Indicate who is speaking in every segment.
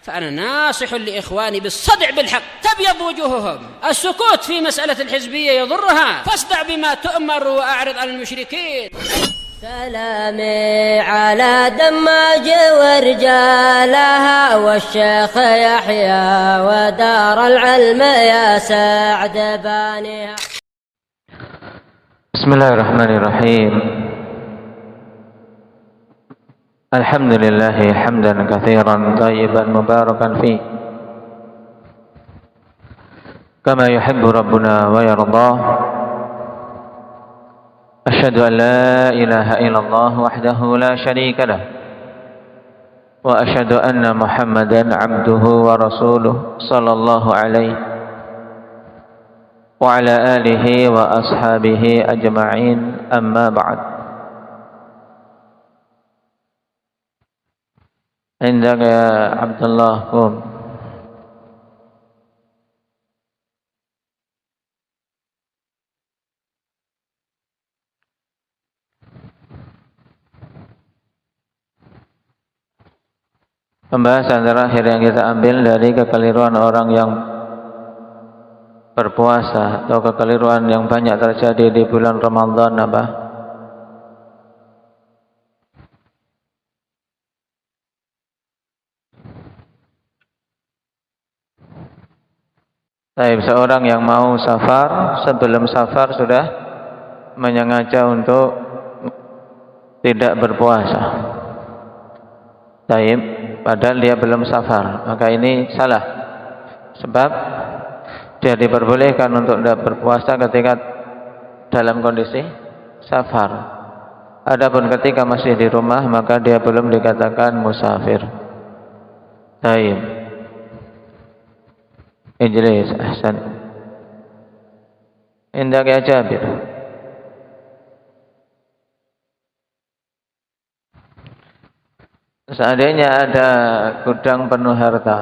Speaker 1: فأنا ناصح لإخواني بالصدع بالحق تبيض وجوههم. السكوت في مسألة الحزبية يضرها، فاصدع بما تؤمر وأعرض عن المشركين.
Speaker 2: سلامي على دماج ورجالها والشيخ يحيى ودار العلم يا سعد بانيها.
Speaker 3: بسم الله الرحمن الرحيم. الحمد لله حمدا كثيرا طيبا مباركا فيه كما يحب ربنا ويرضاه. أشهد أن لا إله إلا الله وحده لا شريك له، وأشهد أن محمدا عبده ورسوله صلى الله عليه وعلى آله وأصحابه أجمعين. أما بعد. عندك يا عبد الله قم. Pembahasan terakhir yang kita ambil dari kekeliruan orang yang berpuasa atau kekeliruan yang banyak terjadi di bulan Ramadan apa? Baik, seorang yang mau safar, sebelum safar sudah menyengaja untuk tidak berpuasa. Baik, padahal dia belum safar, maka ini salah. Sebab dia diperbolehkan untuk tidak berpuasa ketika dalam kondisi safar. Adapun ketika masih di rumah, maka dia belum dikatakan musafir. Baik. Ijlis, ahsan. Indak ya Jabir. Seandainya ada gudang penuh harta,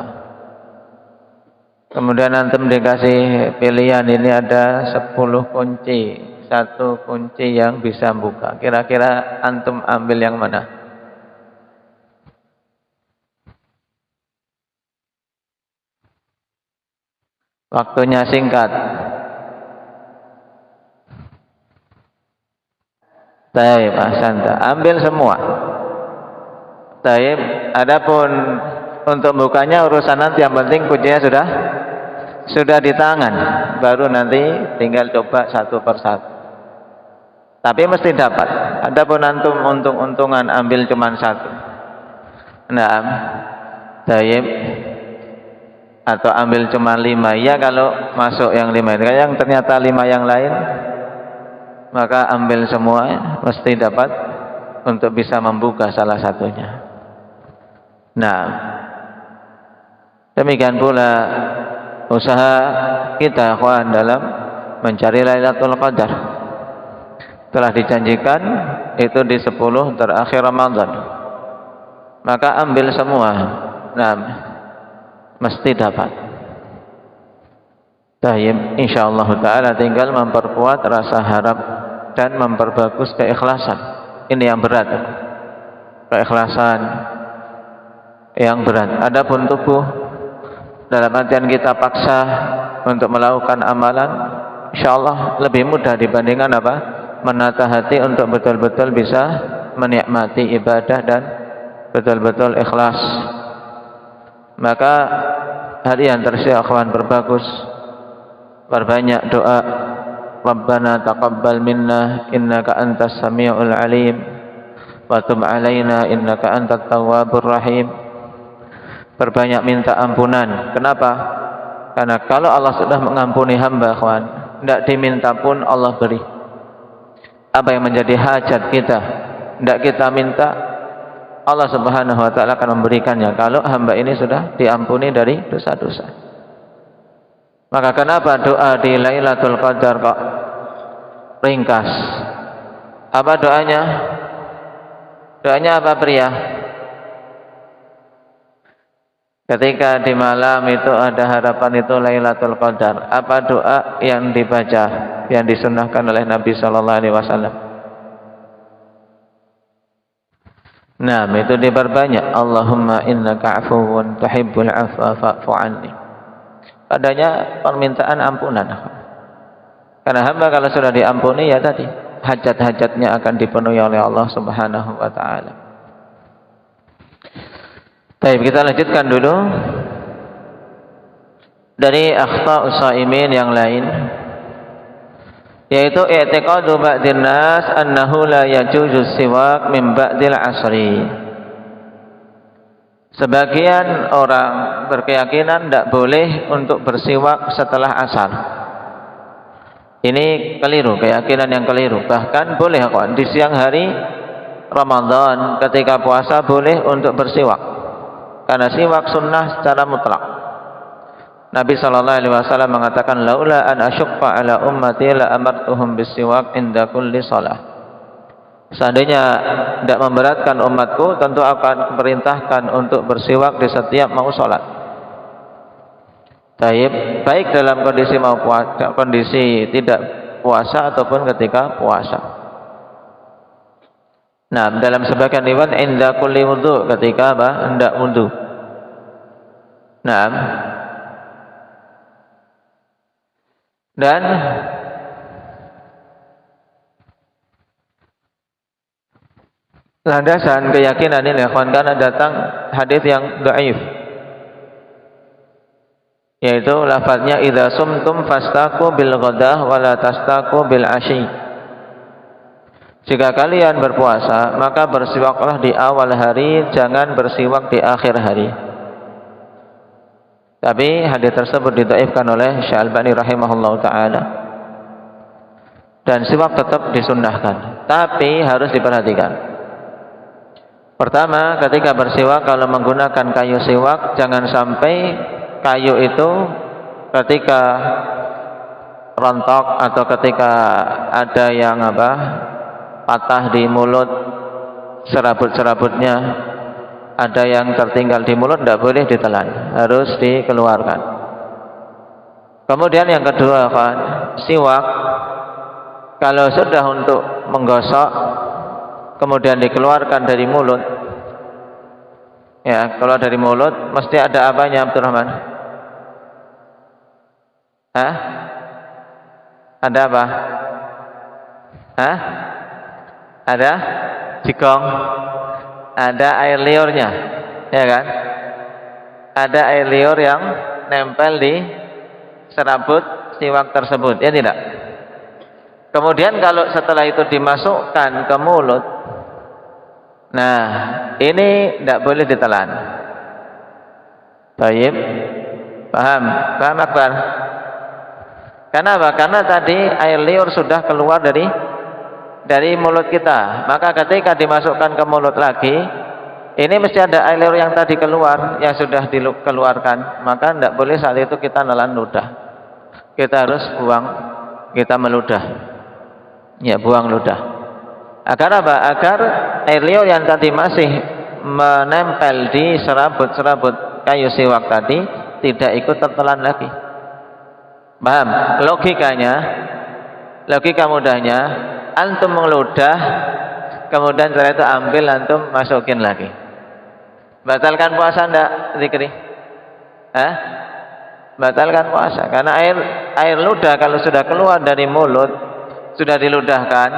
Speaker 3: kemudian antum dikasih pilihan, ini ada 10 kunci, 1 kunci yang bisa buka. Kira-kira antum ambil yang mana? Waktunya singkat. Taib, ahsanta. Ambil semua. Taib. Adapun untuk bukanya urusan nanti, yang penting kuncinya sudah di tangan. Baru nanti tinggal coba satu persatu. Tapi mesti dapat. Adapun antum untung-untungan ambil cuma 1. Nah, taib. Atau ambil cuma 5, ya kalau masuk yang 5 itu, yang ternyata 5 yang lain, maka ambil semua, mesti dapat untuk bisa membuka salah satunya. Nah, demikian pula usaha kita kawan dalam mencari Lailatul Qadar. Telah dijanjikan itu di 10 terakhir Ramadan, maka ambil semua. Nah, mesti dapat. Tayyib, insyaallah taala tinggal memperkuat rasa harap dan memperbagus keikhlasan. Ini yang berat. Keikhlasan yang berat. Adapun tubuh, dalam artian kita paksa untuk melakukan amalan, insyaallah lebih mudah dibandingkan apa? Menata hati untuk betul-betul bisa menikmati ibadah dan betul-betul ikhlas. Maka harian tersiap akhwan berbagus, perbanyak doa. Rabbana taqabbal minna innaka antas samiul alim wa tub alaina innaka antat tawwabur rahim. Perbanyak minta ampunan. Kenapa? Karena kalau Allah sudah mengampuni hamba akhwan, tidak diminta pun Allah beri. Apa yang menjadi hajat kita tidak kita minta, Allah Subhanahu wa taala akan memberikannya kalau hamba ini sudah diampuni dari dosa-dosa. Maka kenapa doa di Lailatul Qadar kok ringkas? Apa doanya? Doanya apa pria? Ketika di malam itu ada harapan itu Lailatul Qadar, apa doa yang dibaca, yang disunnahkan oleh Nabi sallallahu alaihi wasallam? Nah, itu diperbanyak. Allahumma innaka afuwun tuhibbul afwa fa'fu anni. Padanya permintaan ampunan. Karena hamba kalau sudah diampuni ya tadi, hajat-hajatnya akan dipenuhi oleh Allah Subhanahu wa taala. Baik, kita lanjutkan dulu dari akhta'us shaimin yang lain, yaitu i'tiqadu ba'din nas annahu la yajuzu siwak min ba'dil asri. Sebagian orang berkeyakinan tidak boleh untuk bersiwak setelah asar. Ini keliru, keyakinan yang keliru. Bahkan boleh di siang hari Ramadan ketika puasa boleh untuk bersiwak, karena siwak sunnah secara mutlak. Nabi SAW mengatakan, laula an asyqa ala ummati la amartuhum bisiwak inda kulli shalah. Seandainya tidak memberatkan umatku, tentu akan perintahkan untuk bersiwak di setiap mau sholat. Baik dalam kondisi mau puasa, kondisi tidak puasa ataupun ketika puasa. Nah, dalam sebagian riwayat inda kulli wudu, ketika hendak wudu. Nah, dan landasan keyakinan ini karena datang hadis yang dhaif, yaitu lafaznya idza sumtum fastaku bil ghadah wa la tastaku bil asyi. Jika kalian berpuasa, maka bersiwaklah di awal hari, jangan bersiwak di akhir hari. Tapi hadis tersebut didhaifkan oleh Syekh Albani rahimahullah taala. Dan siwak tetap disunnahkan, tapi harus diperhatikan. Pertama, ketika bersiwak kalau menggunakan kayu siwak, jangan sampai kayu itu ketika rontok atau ketika ada yang patah di mulut, serabut-serabutnya ada yang tertinggal di mulut, tidak boleh ditelan, harus dikeluarkan. Kemudian yang kedua, siwak kalau sudah untuk menggosok kemudian dikeluarkan dari mulut, ya, keluar dari mulut mesti ada apanya, Abdurrahman? Hah? Ada apa? Hah? Ada jigong, ada air liurnya, ya kan? Ada air liur yang nempel di serabut siwak tersebut, ya tidak? Kemudian kalau setelah itu dimasukkan ke mulut, nah ini tidak boleh ditelan. Baik, paham Akbar? Kenapa? Karena tadi air liur sudah keluar dari mulut kita, maka ketika dimasukkan ke mulut lagi, ini mesti ada air liur yang tadi keluar, yang sudah dikeluarkan, maka tidak boleh saat itu kita nelan ludah. Kita harus buang, kita meludah. Ya, buang ludah. Agar apa? Agar air liur yang tadi masih menempel di serabut-serabut kayu siwak tadi tidak ikut tertelan lagi. Paham? Logika mudahnya, antum meludah, kemudian setelah itu ambil, antum masukin lagi. Batalkan puasa enggak, Zikri? Hah? Batalkan puasa, karena air ludah kalau sudah keluar dari mulut, sudah diludahkan,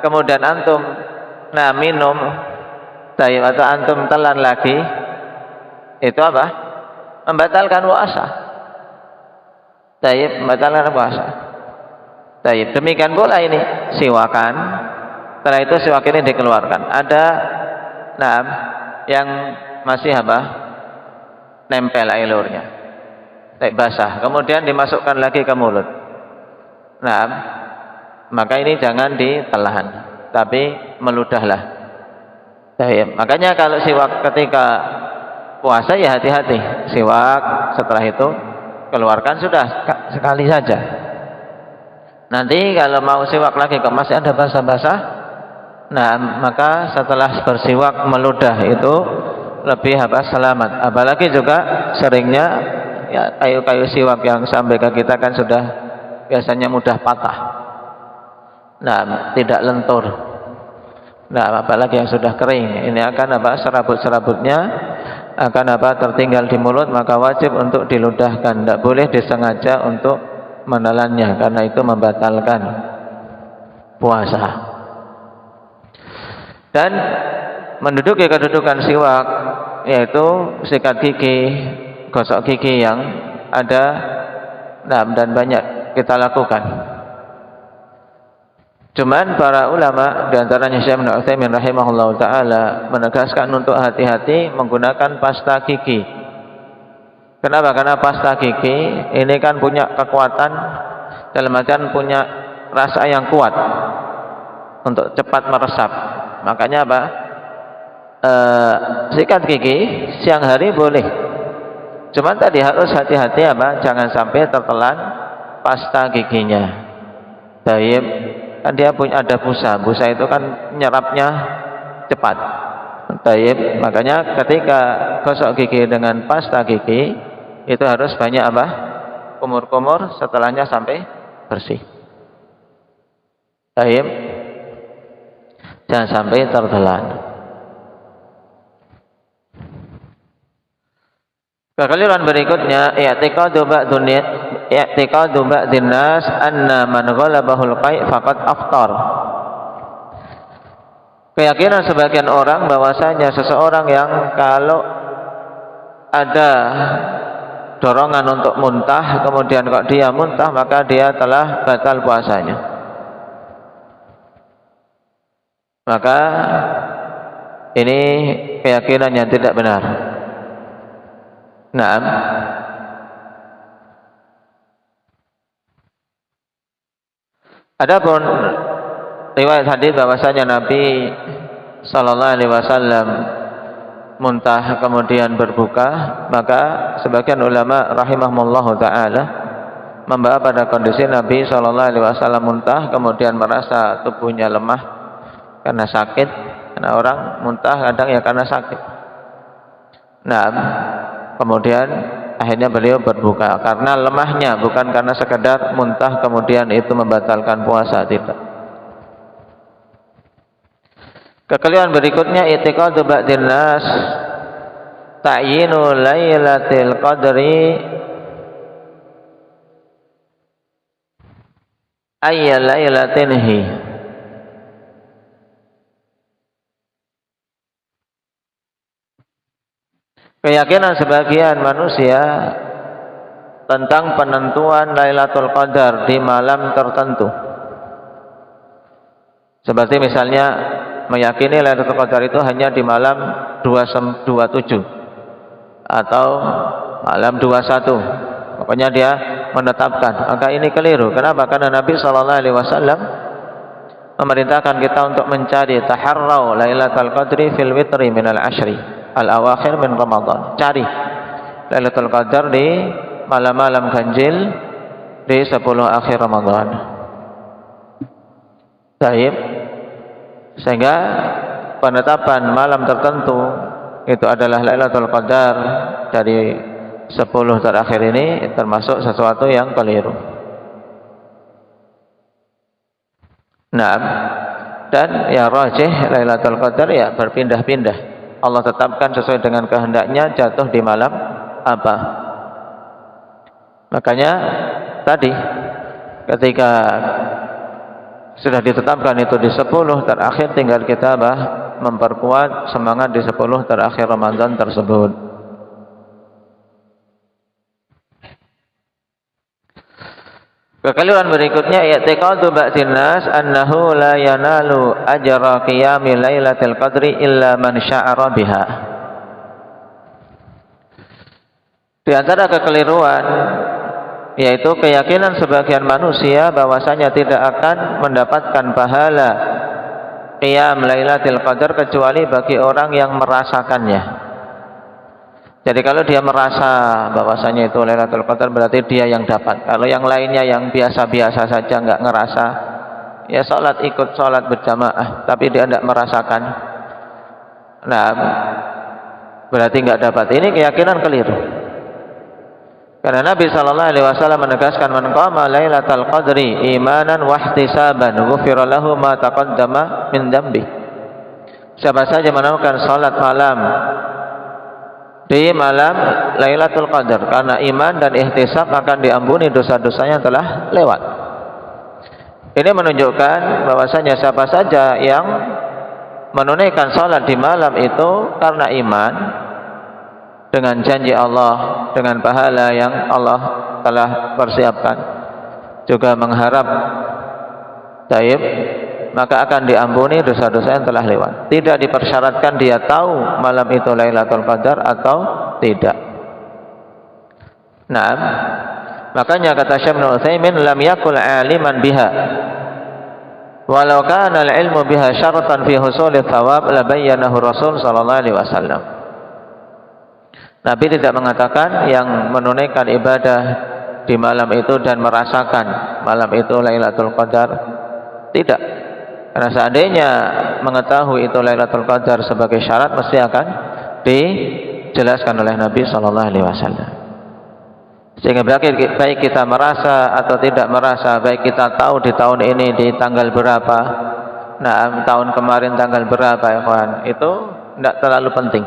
Speaker 3: kemudian antum minum, atau antum telan lagi, itu apa? Membatalkan puasa. Membatalkan puasa. Demikian pula ini siwakan. Setelah itu siwak ini dikeluarkan. Ada yang masih nempel air liurnya, basah. Kemudian dimasukkan lagi ke mulut. Maka ini jangan ditelan, tapi meludahlah. Makanya kalau siwak ketika puasa ya hati-hati. Siwak setelah itu keluarkan sudah sekali saja. Nanti kalau mau siwak lagi kok masih ada basah-basah, maka setelah bersiwak meludah itu lebih selamat. Apalagi juga seringnya ya kayu-kayu siwak yang sampai ke kita kan sudah biasanya mudah patah. Tidak lentur. Nah, apalagi yang sudah kering, ini akan serabut-serabutnya akan tertinggal di mulut, maka wajib untuk diludahkan. Tidak boleh disengaja untuk menelannya, karena itu membatalkan puasa. Dan menduduki kedudukan siwak, yaitu sikat gigi, gosok gigi yang ada dan banyak kita lakukan. Cuman para ulama di antaranya Syekh Ibnu Utsaimin rahimahullah taala menegaskan untuk hati-hati menggunakan pasta gigi. Kenapa? Karena pasta gigi ini kan punya kekuatan, dalam artian punya rasa yang kuat untuk cepat meresap. Makanya apa? Sikat gigi siang hari boleh. Cuman tadi harus hati-hati jangan sampai tertelan pasta giginya. Taib, kan dia punya ada busa itu kan nyerapnya cepat. Taib, makanya ketika gosok gigi dengan pasta gigi itu harus banyak kumur-kumur setelahnya sampai bersih. Taib, jangan sampai tertelan. Kekeliruan berikutnya, i'tiqadu ba'dhin nas anna man ghalabahul qai' faqad aftar. Keyakinan sebagian orang bahwasanya seseorang yang kalau ada dorongan untuk muntah, kemudian kok dia muntah, maka dia telah batal puasanya. Maka ini keyakinan yang tidak benar. Naam. Adapun riwayat hadis bahwasanya Nabi sallallahu alaihi wasallam muntah kemudian berbuka, maka sebagian ulama rahimahumullah taala membawa pada kondisi Nabi sallallahu alaihi wasallam muntah kemudian merasa tubuhnya lemah karena sakit. Karena orang muntah kadang ya karena sakit. Naam. Kemudian akhirnya beliau berbuka karena lemahnya, bukan karena sekedar muntah kemudian itu membatalkan puasa, tidak. Kekeliruan berikutnya, i'tiqadu ba'dhin nas ta'yinu lailatul qadri ayya lailatin hi. Keyakinan sebagian manusia tentang penentuan Lailatul Qadar di malam tertentu. Seperti misalnya meyakini Lailatul Qadar itu hanya di malam 27 atau malam 21. Pokoknya dia menetapkan. Maka ini keliru. Kenapa? Karena Nabi SAW memerintahkan kita untuk mencari taharrau Lailatul Qadri fil witri minal ashri al-awakhir min Ramadan. Cari Lailatul Qadar di malam-malam ganjil di 10 akhir Ramadan. Baik. Sehingga penetapan malam tertentu itu adalah Lailatul Qadar dari 10 terakhir ini termasuk sesuatu yang keliru. Nah, dan yang rajih Lailatul Qadar ya berpindah-pindah. Allah tetapkan sesuai dengan kehendaknya jatuh di malam apa. Makanya tadi ketika sudah ditetapkan itu di 10 terakhir, tinggal kita memperkuat semangat di 10 terakhir Ramadan tersebut. Kekeliruan berikutnya, i'tiqadu ba'dhin nas annahu la yanalu ajra qiyami lailatul qadri illa man sya'ara biha. Di antara kekeliruan yaitu keyakinan sebagian manusia bahwasanya tidak akan mendapatkan pahala qiyam lailatul qadar kecuali bagi orang yang merasakannya. Jadi kalau dia merasa bahwasanya itu Lailatul Qadar berarti dia yang dapat. Kalau yang lainnya yang biasa-biasa saja nggak ngerasa, ya ikut sholat berjamaah, tapi dia tidak merasakan. Nah, berarti nggak dapat. Ini keyakinan keliru. Karena Nabi sallallahu alaihi wasallam menegaskan, man qama Lailatul Qadri imanan wa ihtisaban ghufira lahu ma taqaddama min dzambi. siapa saja melakukan salat malam di malam Lailatul Qadar karena iman dan ihtisab, akan diampuni dosa-dosanya yang telah lewat. Ini menunjukkan bahwasanya siapa saja yang menunaikan salat di malam itu karena iman dengan janji Allah, dengan pahala yang Allah telah persiapkan, juga mengharap taib, maka akan diampuni dosa-dosa yang telah lewat. Tidak dipersyaratkan dia tahu malam itu Lailatul Qadar atau tidak. Nah, makanya kata Syekh Ibnu Utsaimin, lam yakul aliman biha walau kana al-ilmu biha syaratan fi husuli thawab la bayyanahu Rasul sallallahu alaihi wasallam. Nabi tidak mengatakan yang menunaikan ibadah di malam itu dan merasakan malam itu Lailatul Qadar, tidak. Karena seandainya mengetahui itu Lailatul Qadar sebagai syarat, mesti akan dijelaskan oleh Nabi sallallahu alaihi wasallam. Sehingga baik kita merasa atau tidak merasa, baik kita tahu di tahun ini di tanggal berapa, nah tahun kemarin tanggal berapa, ya kawan, itu tidak terlalu penting.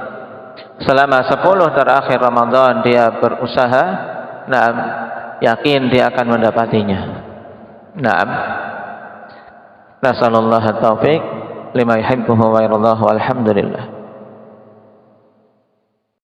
Speaker 3: Selama 10 terakhir Ramadan dia berusaha, nah yakin dia akan mendapatinya. Naam. Nasallallahu at-taufiq lima yuhibbuhu wa yardahu. Alhamdulillah.